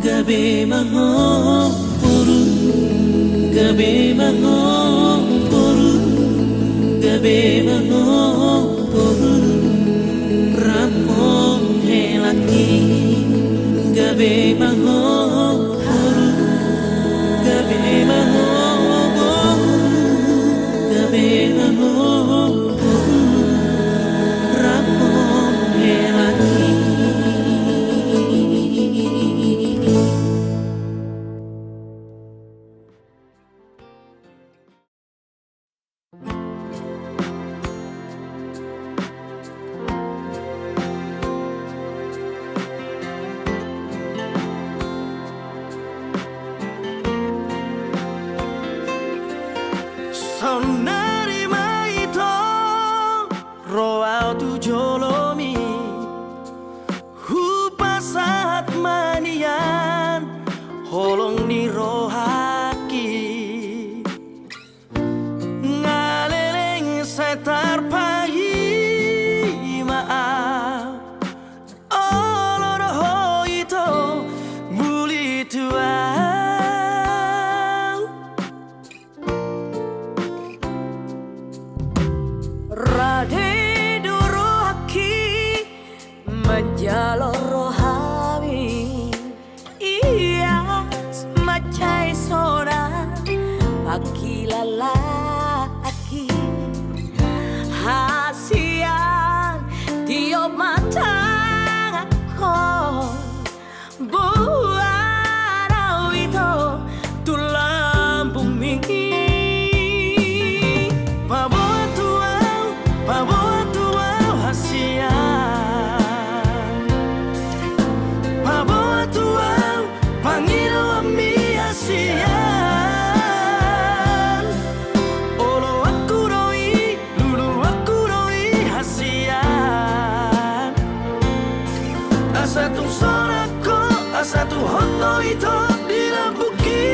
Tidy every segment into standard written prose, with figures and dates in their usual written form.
gabe maho puru gabe maho puru gabe maho puru rapong helaki gabe maho puru gabe maho puru gabe maho puru rapong helaki. Sonari maito roa tu jolomi hupasat manian holong ni rohaki ngaleleng setar pagi maaf oloroho itu muli tua Rade durohaki menjalor rohami iya semacai sona pagi lalaki hasian tiup matang aku buat itu tulang bumi satu hoto itu dilambuki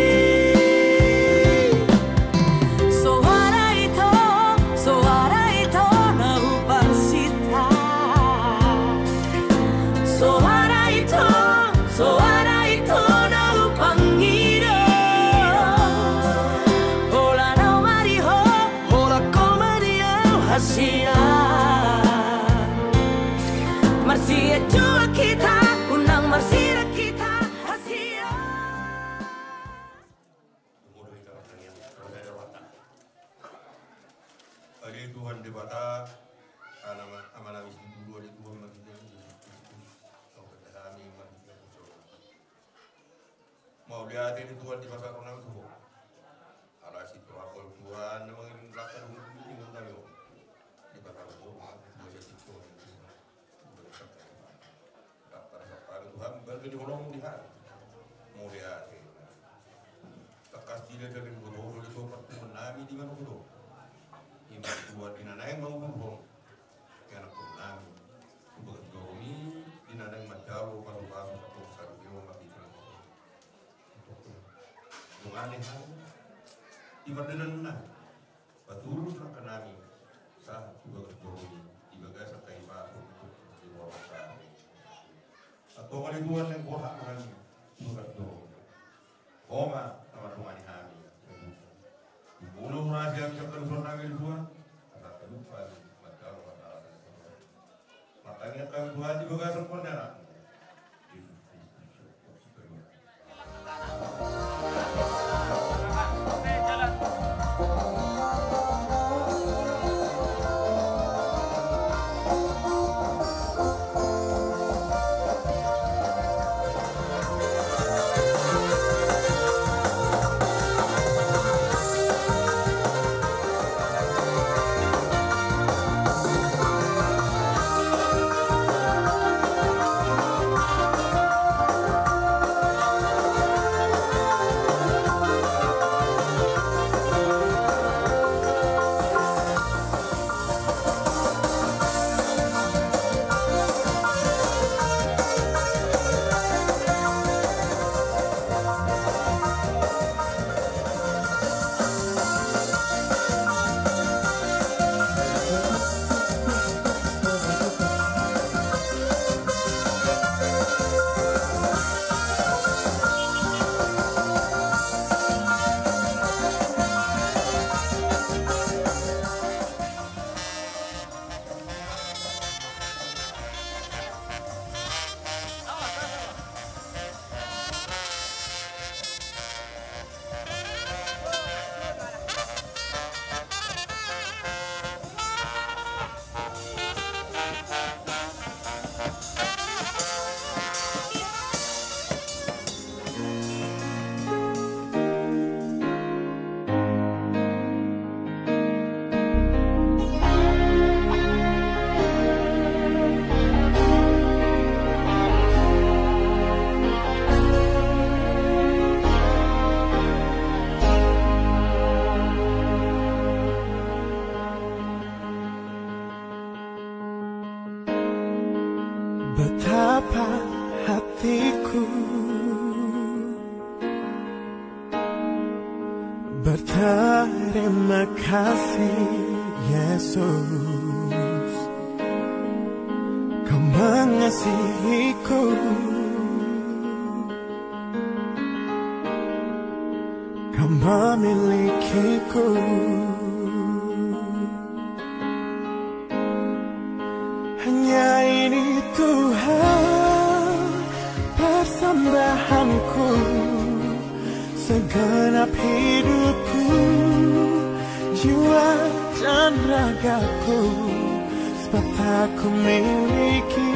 suara itu nahu parsita suara itu nahu pangido hola no mariho hola komaria hasia marsia jua kita unang marsia Tuhan di bata amanah dulu di Tuhan maksudnya sampai kami maksudnya mau lihat ini Tuhan di masa orang tuh ada situ akal Tuhan memang lakukan ini kami di bata Tuhan masih situ pada Tuhan berarti orang lihat mau lihat tekas tidak dari bodoh itu menami di mana bodoh buat dinanang mau bumbung karena pernah buat domi dinanang macam kalau baru atau satu kilo mati menganeh ibadah nah betul nak kenami sah buat domi ibadah sakai baru di bawah atau kali Tuhan yang bohak kan buat domi koma sama Tuhan kami Bulu rahasia ucapkan surah Tuhan anak lupa matanya kami Tuhan juga gak sempurna. Berterima kasih Yesus, Kau mengasihiku. Kau memilikiku. Hanya ini Tuhan persembahanku, segenap hidupku, jiwa dan ragaku. Sebab tak ku miliki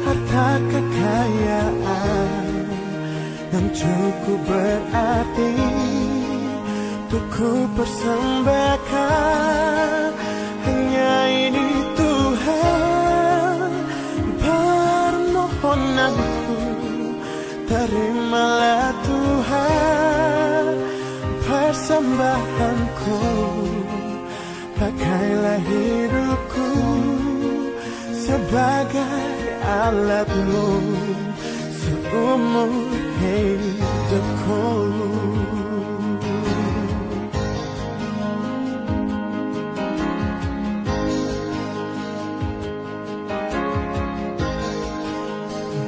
harta kekayaan yang cukup berarti untuk ku persembahkan. Hanya ini Tuhan permohonanku, terimalah Tuhan persembahanku. Pakailah hidupku sebagai alat-Mu seumur hidupku.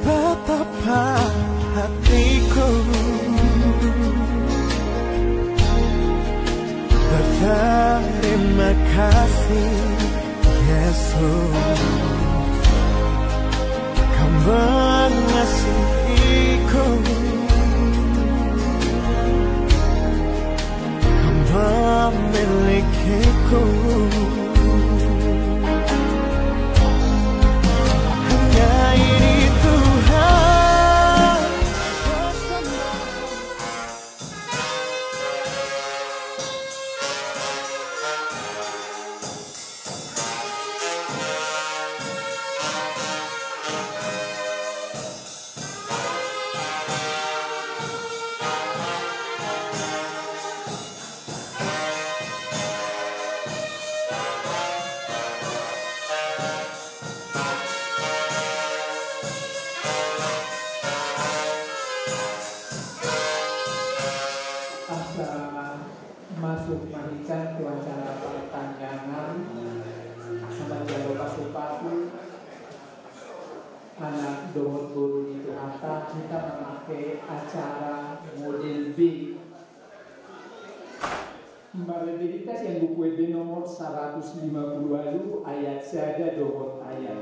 Betapa hatiku berterima kasih Yesus, Kau mengasihiku. Kau memilikiku. Hanya ini Tuhan masuk marikan ke acara pertanyaan sama Bapak Supaku anak domot guru itu Hatta. Kita memakai acara model B. Mareditas yang buku B nomor 150 ayat saja domot ayat.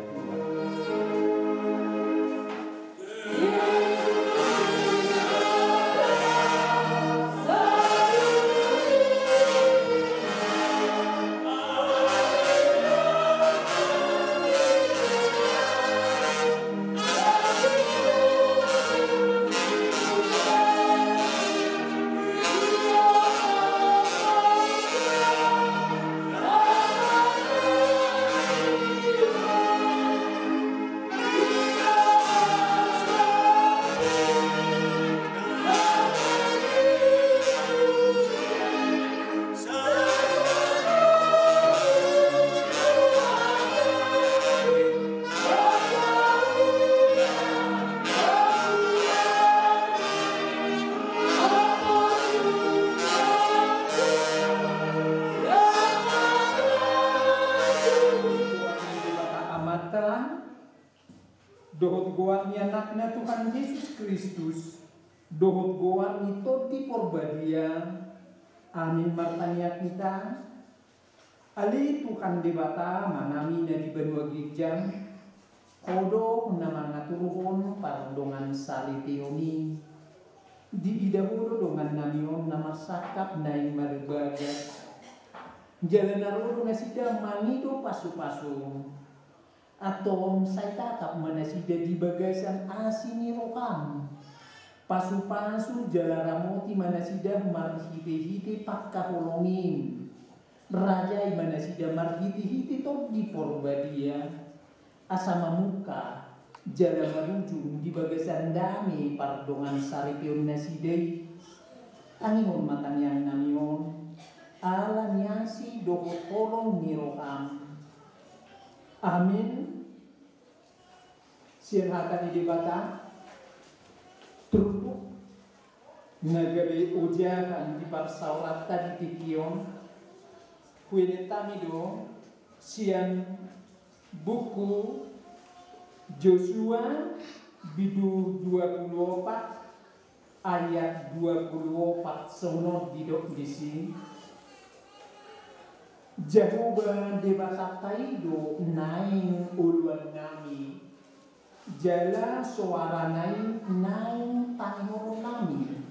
Dohot goan anaknya Tuhan Yesus Kristus, dohot goan itu di perbadian. Amin martanya kita. Ali Tuhan debata manami na di benua gijang, kodo nama ngaturun pardongan salitioni. Di idahuro dongan namion nama sakap naing marbaga. Jalan arudo nasida mangido pasu-pasu. Atau saya tatap manasida di bagasan asini rokam. Pasu-pasu jalaramoti manasida marhite-hite pakka holongin. Raja manasida marhite-hite to di porbadia. Asama muka jala marujung di bagasan dami pardongan saripion nasidai. Angion matang yang namion. Ala nyasi dohot holong ni rokam. Amin. Siang akan dibata. Terus nagabe ujahan di persauratan di Kion Huenetamido siang buku Joshua bidu 24 ayat 24 sono didok di sini. Jehovah debasa taido naing uluan nami jala suara naing tangimun nami.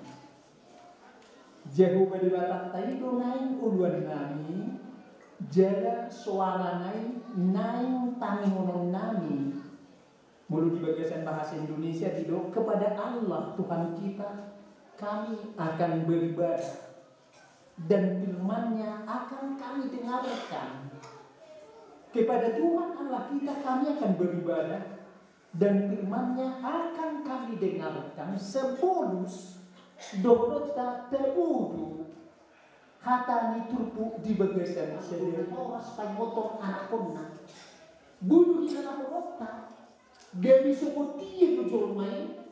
Jehovah debasa taido naing uluan nami jala suara naing tangimun nami. Mulu di bagian bahasa Indonesia didok kepada Allah Tuhan kita kami akan beribadah dan firman-Nya akan kami dengarkan. Kepada Tuhan Allah kita kami akan beribadah dan firman-Nya akan kami dengarkan. Sebonus dorota terudu hatani turpu di bagian sendiri oras paimotor anak kona bunuh di anak kota gabi sebuti bujur main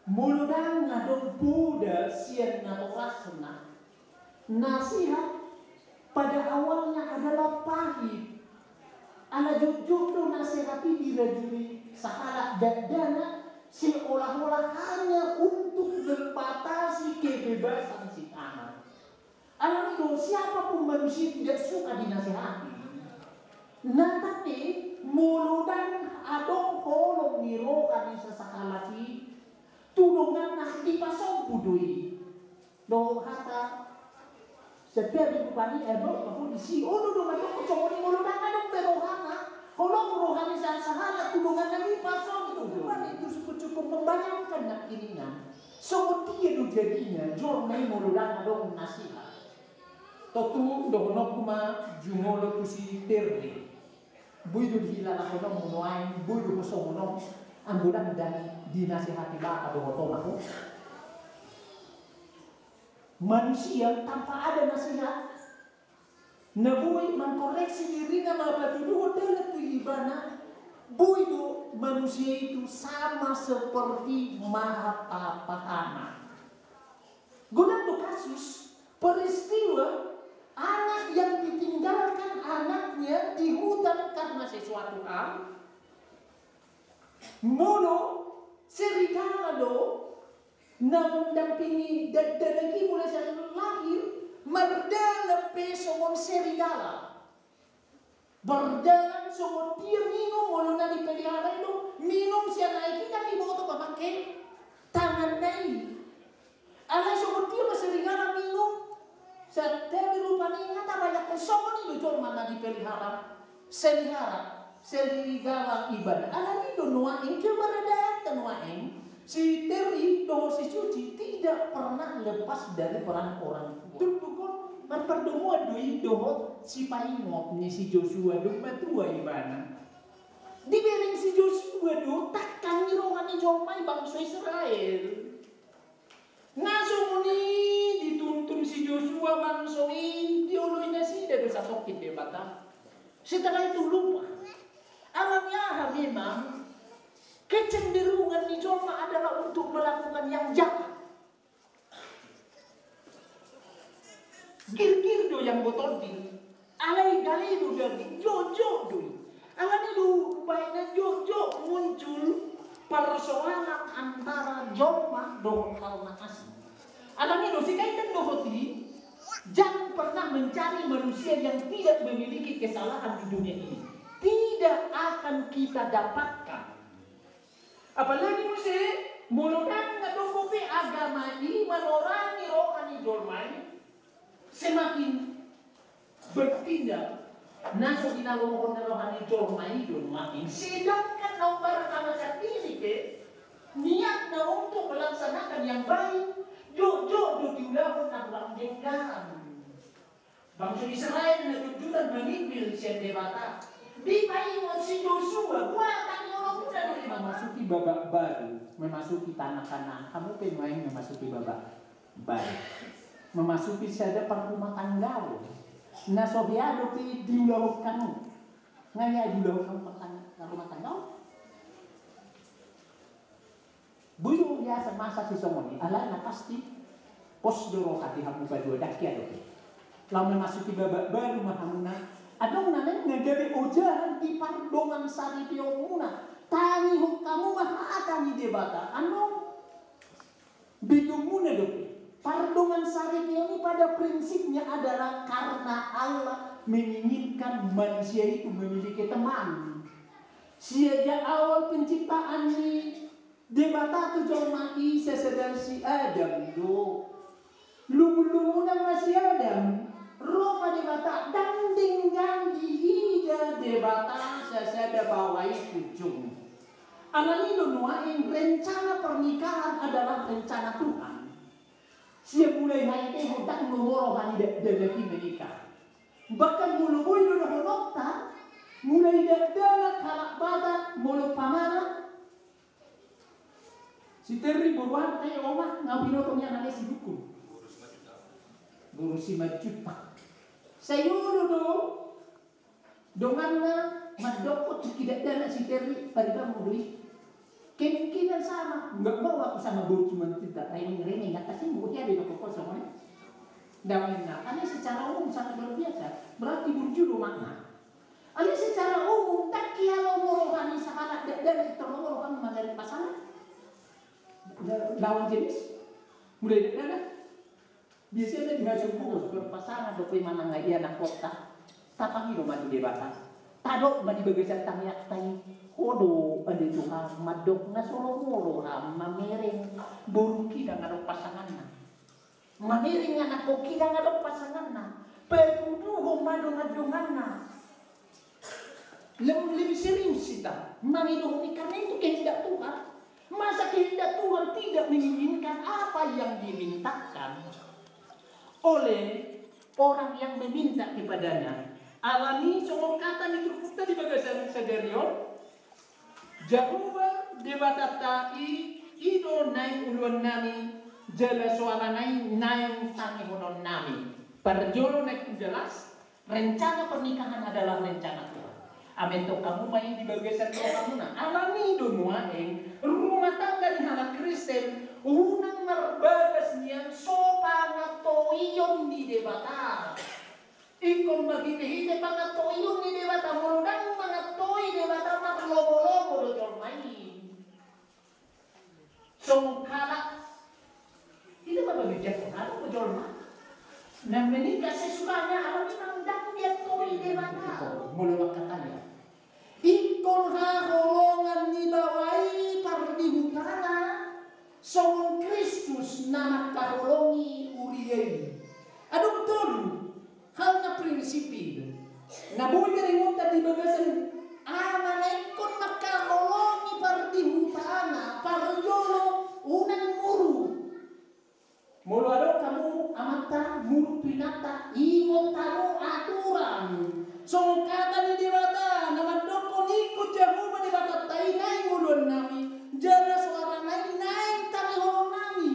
muludang ngadong Buddha sian natorasna. Nasihat pada awalnya adalah pahit. Ala jujur nasihati dirajuli sahala dadana seolah-olah hanya untuk membatasi kebebasan si anak. Ala itu siapapun manusia tidak suka dinasihati. Nah tapi muludan adong holong niro kani sesakalaki tudungan nah di pasong budui. Do kata setiap minggu pagi aku disi dong aku cowok muludan adong berohana. Kalau rohani sahala tudungan nabi pasong itu cukup membayangkan nak ininya. Seperti itu jadinya jor mai muludan adong nasihat. Totu dohonok kuma jumolo kusi terli. Buidu hila na kono munoain, buidu kuso muno ambulan dan dinasihati baka dohotong ako. Manusia tanpa ada nasihat nabuhi mengkoreksi dirinya mapatiduho dalam tuibana. Buidu manusia itu sama seperti maha papahana. Gunaan kasus peristiwa anak yang ditinggalkan anaknya di hutan karena sesuatu hal. Mulu serigala do na mendampingi dan lagi mulai saat lahir merdana pesomon serigala. Berjalan semua dia minum mulu na dipelihara itu minum siang naik kan ibu itu pakai tangan naik. Alai semua dia serigala minum. Setiap rupanya ingatan banyak kesomon itu cuma mana dipelihara serigala ibadah. Alami do nuaing keberadaan dan nuaing si teri do si cuci tidak pernah lepas dari peran orang tua. Tundukon berpertemuan doi dohot si paingop ni si Joshua do matua ibana. Dibering si Joshua do takkan ngirongan ni jomai bangsa Israel. Ngasumuni dituntun si Joshua mansoi diuluin nasi dari sasokin dia bata. Setelah itu lupa. Alamnya memang kecenderungan di Joma adalah untuk melakukan yang jahat. Gir-gir do yang botol di alai-galai do dari jojo do. Alani do baiknya jojo muncul persoalan antara Joma dengan Kalnakasi. Alami dosi kaitan dohoti, jangan pernah mencari manusia yang tidak memiliki kesalahan di dunia ini. Tidak akan kita dapatkan. Apalagi mesti muludan ngadokopi agama iman orang rohani dormai semakin bertindak. Naso ginagawa rohani dormai dormai. Sedangkan nomor sama sendiri ke niat na untuk melaksanakan yang baik. Jojo do diulang ng langgenggan. Bangsa Israel na tujuan mengibil siya debata. Di paingon si Joshua, buatan orang muda dari memasuki babak baru, memasuki tanah Kanaan. Kamu pemain memasuki babak baru. Memasuki saja perumah tangga. Nah sobiado pi diulang kamu. Ngaya diulang kamu rumah tangga. Buyu biasa masa si somoni, alana pasti pos doro hati hamu berdua dakia dope. Lalu memasuki babak baru mahamuna, adong nanen ngagabe ojahan di pardongan sari piomuna, tangi hukamu mahata ni debata, anong bidumuna dope. Pardongan sari pioni pada prinsipnya adalah karena Allah menginginkan manusia itu memiliki teman. Sejak awal penciptaan ini debata tu jomai sesedar si Adam do. Lumu-lumu nang masih Adam. Roma debata danding ganti hida debata seseda bawai ujung. Alani nuain rencana pernikahan adalah rencana Tuhan. Siap mulai hari ini hendak ngomorohan dari menikah. Bahkan mulu-mulu dulu honokta mulai dari kalak badak mulu pamana. Si Terry buruan kayak omah ngabinotongnya nanti si dukun. Guru 5 juta. Saya dulu dongannya madokot tidak ada si Terry pada mau beli. Kemungkinan sama, nggak mau aku sama guru cuma tidak remeng-remeng, nggak kasih mau dia di toko kosong. Damainya, ini secara umum sangat luar biasa. Berarti berjudul makna. Ini secara umum tak kialau morohani sahabat dan termorohan mengenai pasangan lawan jenis. Mulai dari biasanya dihasil bungkus berpasangan dokter mana nggak dia anak kota. Tapang itu mati debata. Tadok mati bagasan tangyak tay. Kodo ada Tuhan madok na solo moro mamiring burung kita ngadok pasangan na. Mamiring anak ko kita ngadok pasangan na. Petuduh madong-madongan na. Lebih sering sita menghidup karena itu kehendak Tuhan. Masa kehendak Tuhan tidak menginginkan apa yang dimintakan oleh orang yang meminta kepadanya. Alami soal kata itu tadi bagasan sadarion. Jahuwa debatatai ido nai uluan nami jala suara nai tangi honon nami. Perjolo naik jelas rencana pernikahan adalah rencana Tuhan. Amento kamu main di bagasan kamu na alami do muaeng rumah tangga di halak Kristen unang marbagas niyan sopa ngato iyon di debata. Ikon magitihite mga toyon ni debata mundang mga toy debata maglobo-lobo do jormay. So kala tidak mabagyan ko ano mo jorma. Nang menikah sesukanya alam ni mundang dia toy debata. Mulawak katanya. Ikon haholongan ni bawai pardihutana. So Kristus na nakaholongi uriyay. Adong tolu. Hal na prinsipil. Nabuhay na rin tadi bagasan. Amanekon makaholongi pardihutana. Parjolo unang muru. Mulu ado kamu amata muru pinata. Imo tamu aturan. So kata ni debata. Namadoko nikot jamu debata. Tainay muluan nami. Jala suara nain kami holong nami.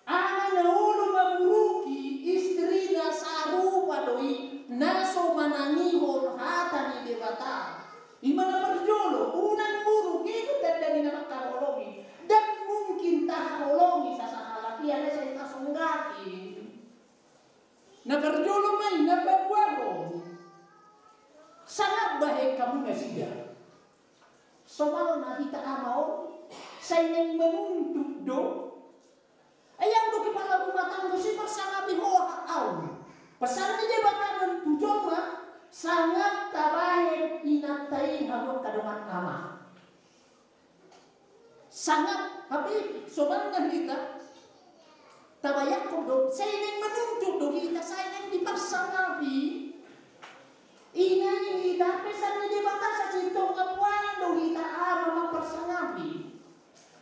Ana na ulo mamuruki istrinya sarupa doi naso manangihol hata ni debata. Imana perjolo unang muru gitu dari nama karologi dan mungkin taholongi sasahalaki ada saya tasonggati. Na perjolo main na perbuaro. Sangat baik kamu ngasida. Soal na kita amau saya yang menuntut do. Ayang do kepala rumah tangga si pasangan di bawah au. Pasangan di bawah tujuan mah sangat tabahin inatai hamuk kadoman ama. Sangat tapi soalnya kita tabayak do saya yang menuntut do kita saya yang dipaksa ini kita pesan di bawah sacintong kapuan do kita ama mempersangapi.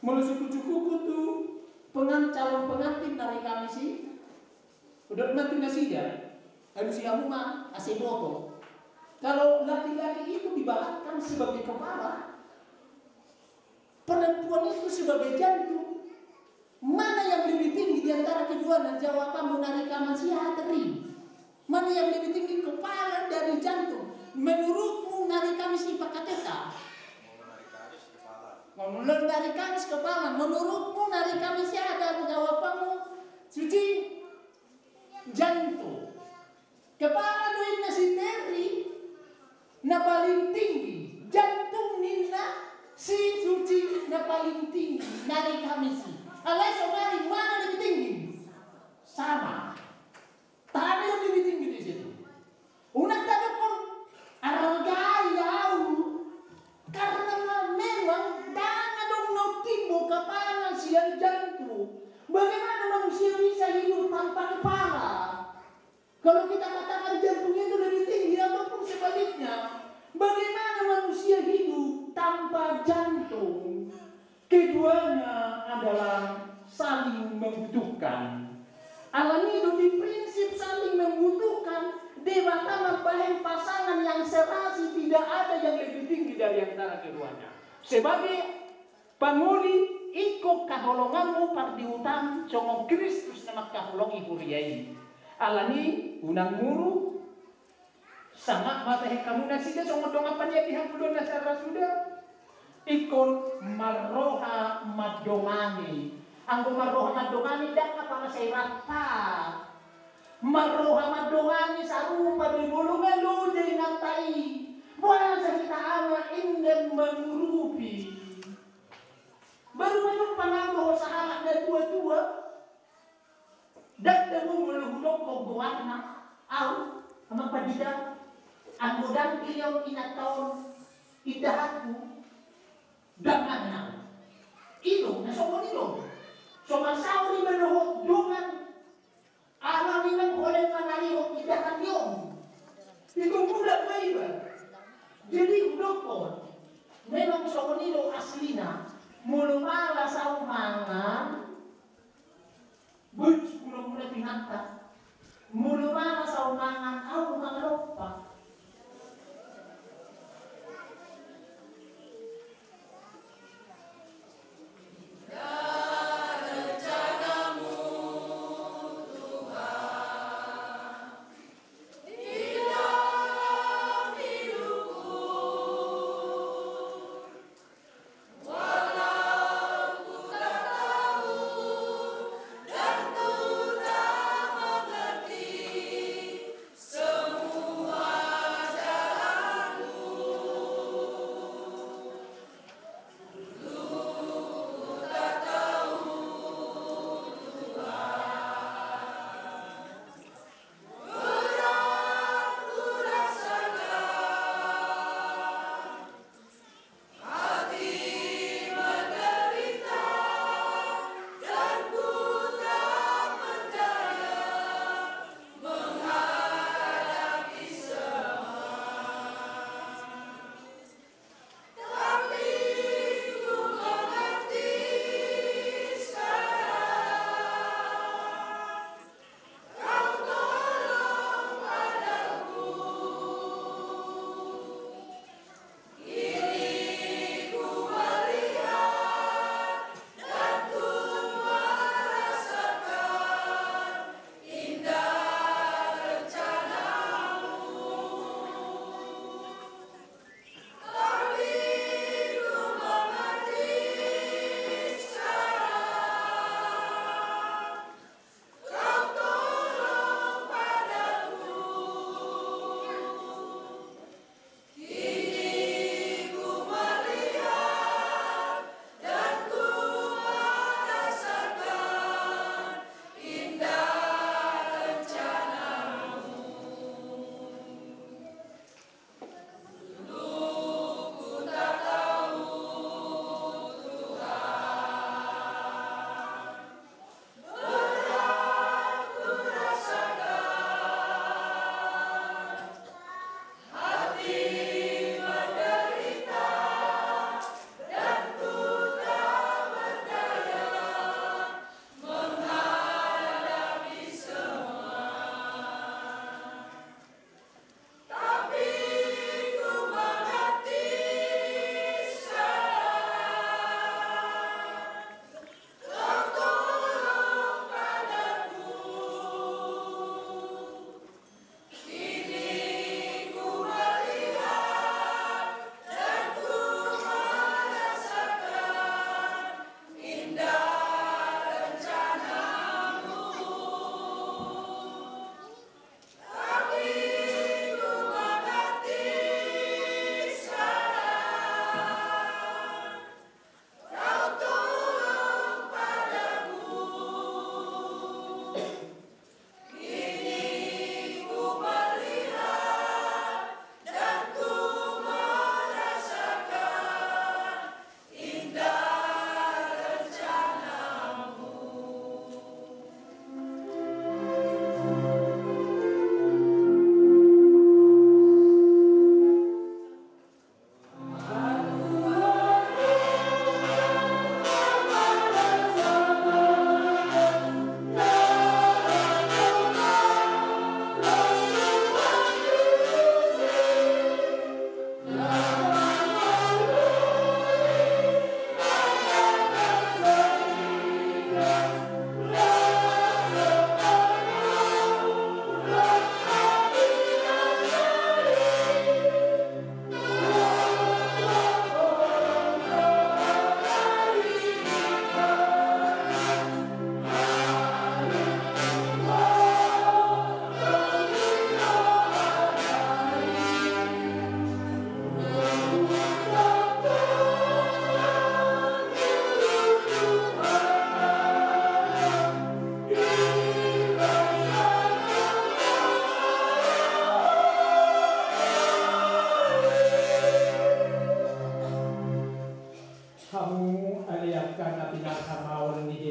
Mulai suku-suku tu calon pengantin dari kami sih udah nanti nasidah harus yang rumah asing boto. Kalau laki-laki itu dibahatkan sebagai kepala, perempuan itu sebagai jantung, mana yang lebih tinggi di antara keduanya? Jawaban menarikan manusia teri. Mana yang lebih tinggi, kepala dari jantung? Menurutmu narikan si pakateta? Menarikan kepala. Menurut hari Kamis ada pengawapanmu suci jantung. Kepala duitnya si Terry na paling tinggi, jantung nina si suci na paling tinggi dari Kamis. Alay somari mana lebih tinggi? Sama. Tak ada yang lebih tinggi di situ. Unak tak pun aralgai jauh karena memang dana dong notibo kepala siang jantung. Bagaimana manusia bisa hidup tanpa kepala? Kalau kita katakan jantungnya itu lebih tinggi ataupun sebaliknya, bagaimana manusia hidup tanpa jantung? Keduanya adalah saling membutuhkan. Alam hidup di prinsip saling membutuhkan. Dewata membahen pasangan yang serasi, tidak ada yang lebih tinggi dari antara keduanya. Sebagai panguli, ikut kaholonganmu pardiutan, congong Kristus nama kaholongi huriai. Alani unang muru, sangat matahari kamu nasinya, congong dongapan ya dihapulun nasara sudah. Ikut maroha madongani. Anggo maroha madongani dan apa saya rata. Maroha madongani sarupa di bulungan lo jadi ngatai. Puasa kita ama inden mengurupi. Baru pananggo sa anak na tua-tua. Dagdamu mulhulog ko guwarna. Aw, amang padida. Ang udang iyaw inataon idahatmu. Dangan na. Ilong, nasokon ilong. So masawi manuhot dungan. Alamin ng koleng manalihot idahan yun. Ikong bulat ba iba? Jadi udokon. Memang sokon ilong asli na. Mulumala sa umangan. Buds, mula pinagkat. Mulumala sa umangan. Aw, mga lopa. Semua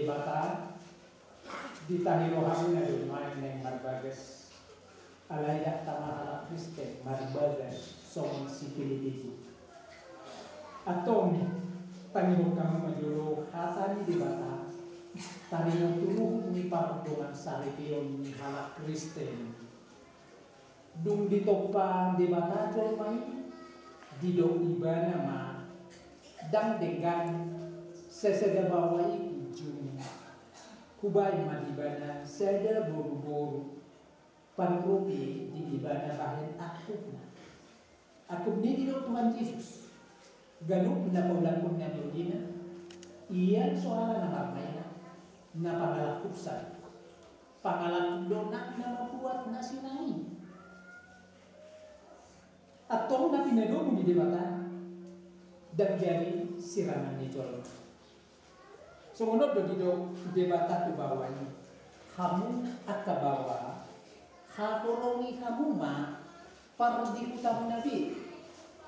debata ditahi rohani na lumayan ng marbagas alaya tamahala Kristen marbagas song sipilitiku atong tanihong kami majulo kata ni debata tanihong turuh ni paruntungan saripion ni halak Kristen dung ditopang debata jolmay didong iba nama dang dengan sesedabawai ujung kubay madibana seda buru-buru panrupi di dibana bahin akub ni didong Tuhan Yesus ganun na paulakon na yodina iyan soala na magmayna na pangalakupsan pangalakdonak na mabuat na sinay atong na pinadong di debata dan jadi sirangan ni jol. Sumunod do didong debata tu bawani. Kamu akka bawa hakolongi kamu ma para di utang nabi.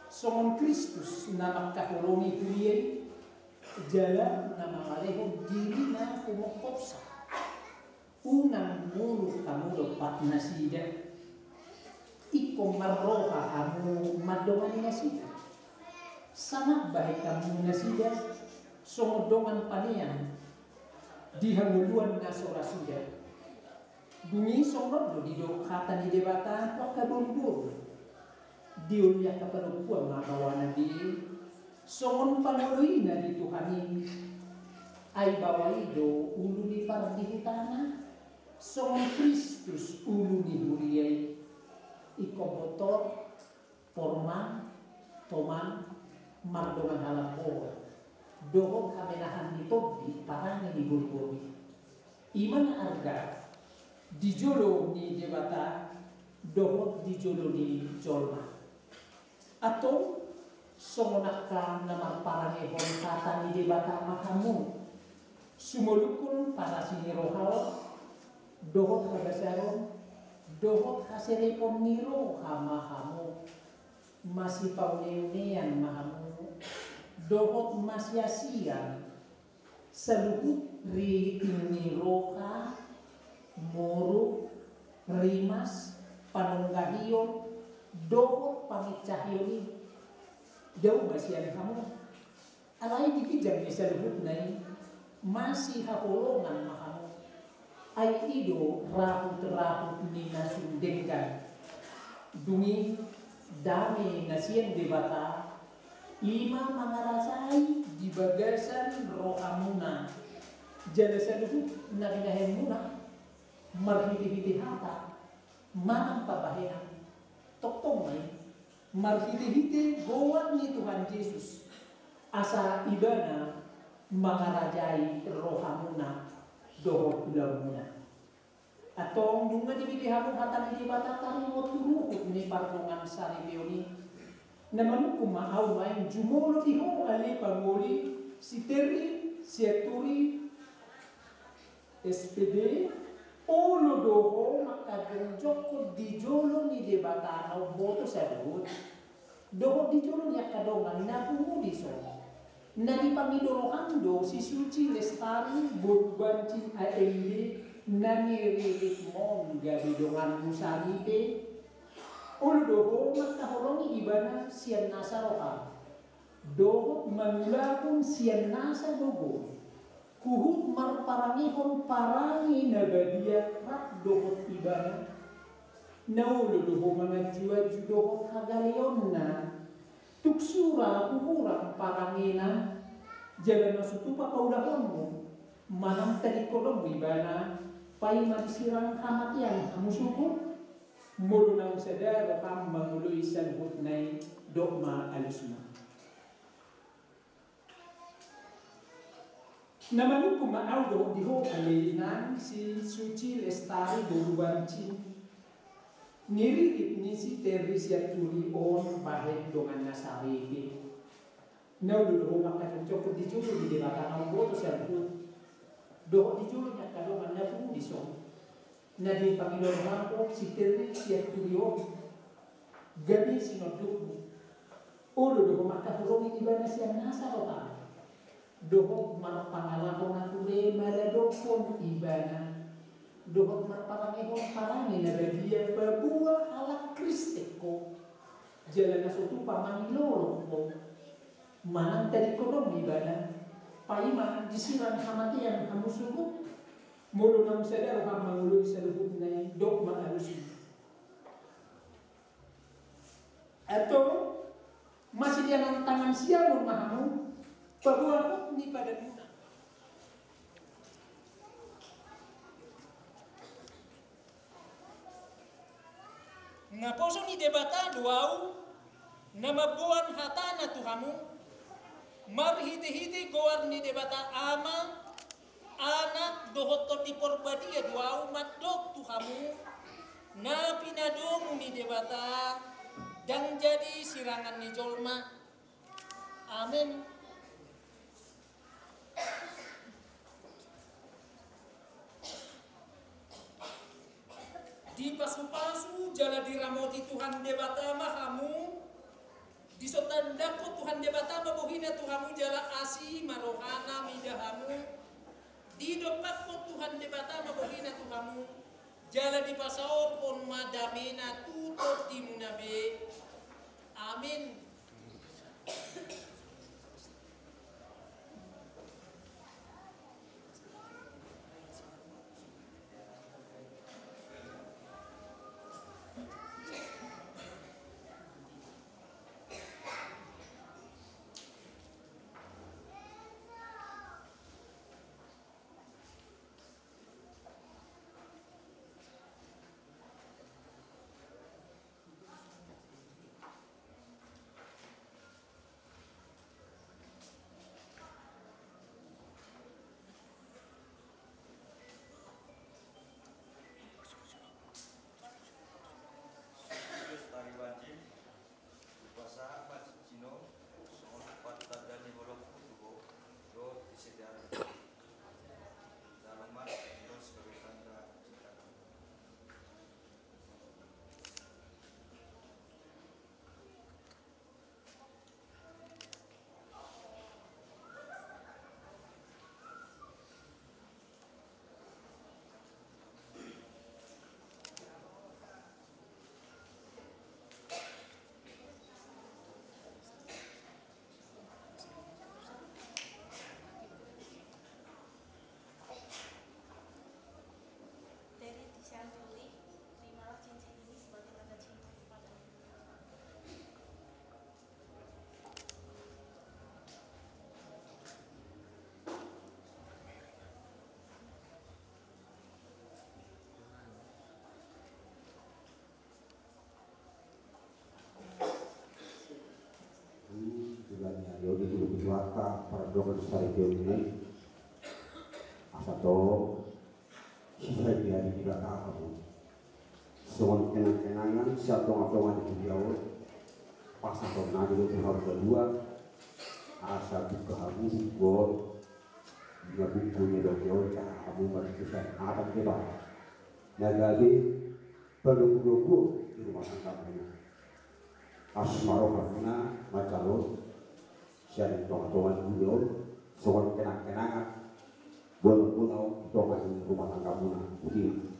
Songon Kristus na makakolongi kuliay jalan na mangalehong diri na kumukopsa. Unang mulut kamu dapat nasida. Iko maroha kamu madongan nasida. Sangat baik kamu nasida sumodongan panian di hanguluan na sorasuda bunyi songot do dido kata di debata pakabulbul diunya kaparupuan makawana di songon panului na di Tuhani ay bawai do ulu ni pardihitana songon Kristus ulu ni huriyay ikomotor porman toman mardongan halapor dohong kamenahan di tobi parang di burbobi iman arga di jolo ni debata dohong di jolo ni jolma atau somonaka nama parang ehon kata ni debata makamu sumolukun para sinirohal dohong kabasaron dohong haserepon niro hama hamu masih pauneunian mahamu dohot masyasian seluhut ri niroka muru rimas panunggahiyon dohot pangicahiyoni jauh masyan kamu alay dikijang ni seluhut nai masih hakolongan mahamu ay ido rahut ni nasundengkan dungi dami nasian debata ima mangarasai di bagasan rohamuna jalasan itu nabinahen muna marhiti-hiti hata manang pabahean toktong may marhiti-hiti gowan ni Tuhan Yesus asa ibana mangarajai rohamuna dohot ulamuna atong dunga di hamu hata di batatari mo turukut ni partungan sari beoni naman kumaaw main jumolo diho ali pangoli si Terry si Aturi SPD olo doho makagenjok di jolo ni debata na boto sa dud doho di jolo ni akadongan na pumudi so na di pamidorohando si Suci Lestari Burbanci AMD naniririt mong gabi dongan musalipe ulu doho makaholongi ibana sian nasa roha doho manulakun sian nasa dogo kuhut marparangihon parangi nagadia rak doho ibana na ulu doho mga jiwa doho kagalion na tuksura kumurang parangina jalan masutupa kaudahonmu manang tadi kolong ibana pai magsirang kamatian kamu syukur mulu nang sadara kam mangului sanhut nai dogma alusma namanu kumaaw do diho alinan si Suci Lestari Burbanci niririt ni si Terry si Aturi on bahet dongan nasaripi nauludo makacocok di julu di debata nang boto sanhut doh di julu nya kadongan na pun disong na di Panginoon Rampo si Terry si Aturi gabi sinoduk ulo doh makahulungi ibana siya nasa roha doh pangalaman na ture pun ibana dohot marparangehon parangi na dia babua ala Kriste ko jalan nasutu pamangilolo ko manang tadi kodong ibana paima disiran hamati yang kamu sungguh mulu nam sadar hamangului salubut na dogma alusi atau masih dia nang tangan siamun mahamu bahwa ni pada kita ngaposo ni debata duau nama buan hatana tuhamu marhiti-hiti goar ni debata ama anak dohotor di porbadia duau madok tuhamu na pinadong ni debata dan jadi sirangan ni jolma amin. Di pasu-pasu jala diramoti Tuhan debata mahamu di sotandako Tuhan debata mabuhina Tuhamu jala asi marohana midahamu di dopatko Tuhan debata mabuhina Tuhamu jala di pasaor pon madamena tutot timunabe amin. Terimalah cincin ini sebagai tanda cinta kepadamu. Bilangnya yaudah dulu berjuata para dokter sari ini asato sisa dia di belakang soal kenang-kenangan siapa-siapa di dia pas atau nadi itu harus kedua asa buka habu gol dia bukunya dokter cara habu berkisah apa kita nagagi perlu di rumah tangga asmaro karena macalon siapa tongan beliau soal kenang-kenangan boleh punau tongan rumah tangga puna begini.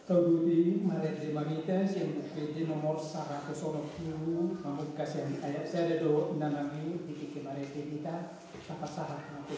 Taududi Maret de Maritas yang PD nomor 110 Pamungkas yang ayat saya do nanami di Maret kita sahabat nanti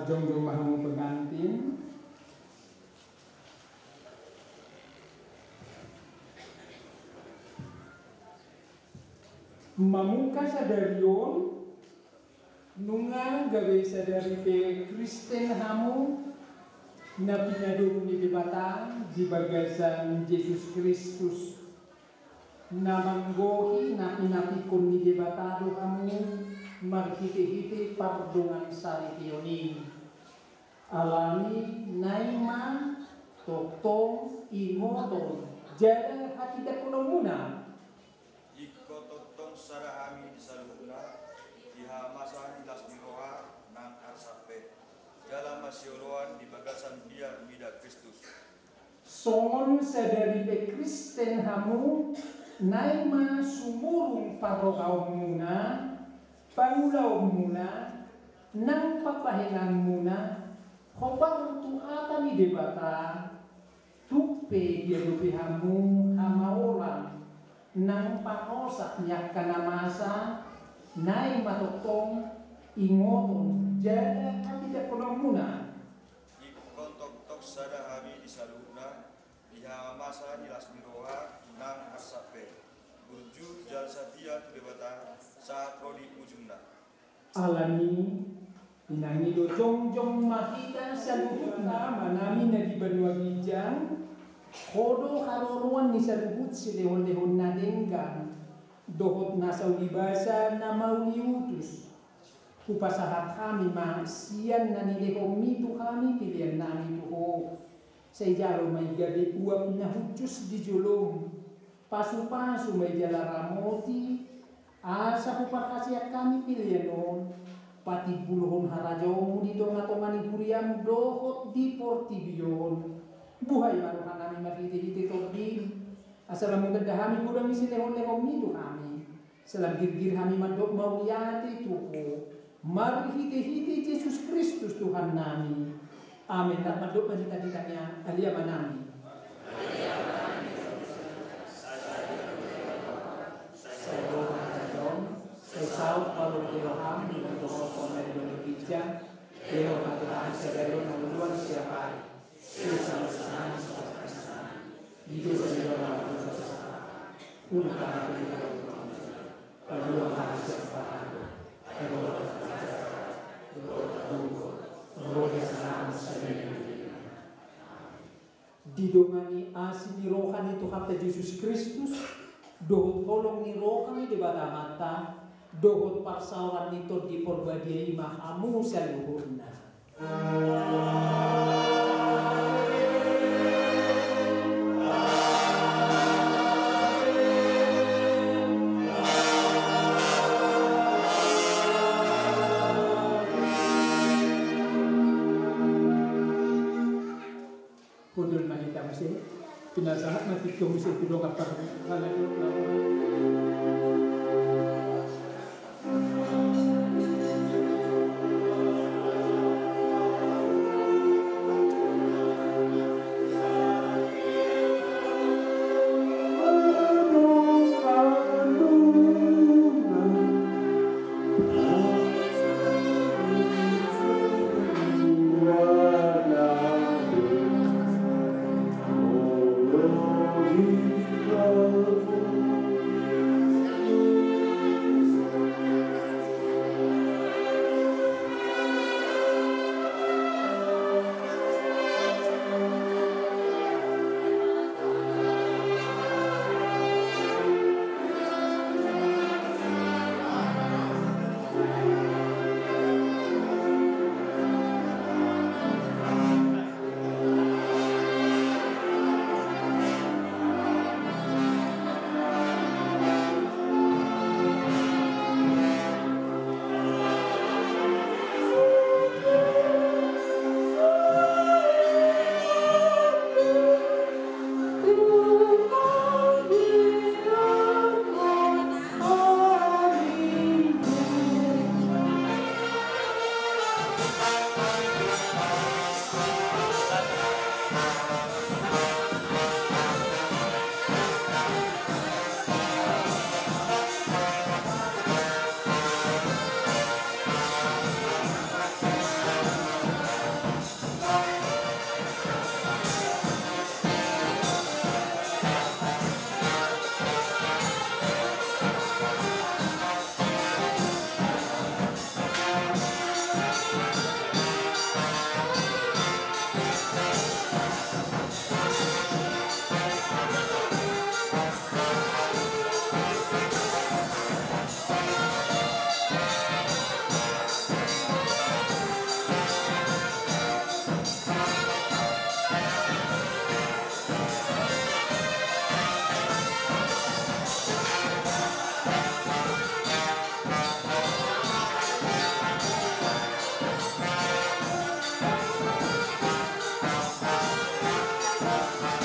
Jong-jong mahu pengantin Mamungkas sadarion nunga gawe sadari pe Kristen hamu na pinadong ni dibata di bagasan Yesus Kristus na manggohi na pinapikon ni dibata do kamu marhiti-hiti pardungan saritioni alami naima totong imoton jada hati dakuno muna iko totong sarahami disaluna iha masa dilas miroha nang arsape dalam masyoloan di bagasan biar mida Kristus songon sadari pe Kristen hamu naima sumurung parokau muna pangulaw muna nang papahingan muna hopang tu ata ni debata tupe dia lupihamu hama orang nang pakosak nyak kana masa nai matotong ingotong jada tidak kolong muna ikontok tok sada hami disaluna iha masa dilas miroha nang asape burju jal satia tu debata saat rodi ujungna alami inangi do jong-jong makita sa luhut na manami na di Banua Gijang kodo haruruan ni sa luhut si lehon-lehon na denggan dohot na sa ulibasa na mauliutus kupasahat kami maksian na nilehong mito kami pilihan namin tuho sa ijaro may gabi uwap na hutsus di julong pasu-pasu may jalaramoti asa kupakasya kami pilihan noon pati buluhon harajaw dito nga tongani kuriam dohot di Portibion buhay maruhan namin makiti-hiti tordin asalam mong gadahami kudang isilehon-lehon nito kami salam girgir kami madok mauliyati tuko marhiti-hiti Yesus Kristus Tuhan nami amin na madok malita-ditanya aliyaman nami Saud paru Tuhan di dalam komentar Indonesia, Tuhan Tuhan segera mengulang siapa, Tuhan Tuhan hidup dalam dosa, Tuhan Tuhan siapa, didongani asin ni rohani Tuhan Yesus Kristus, dohot tolong ni rohani di bata mata. Dohot parsauran itu di porbadiai mahamu saluhurna. Pundul manita masih pinasahat mati kemusi itu dong apa kalau Saha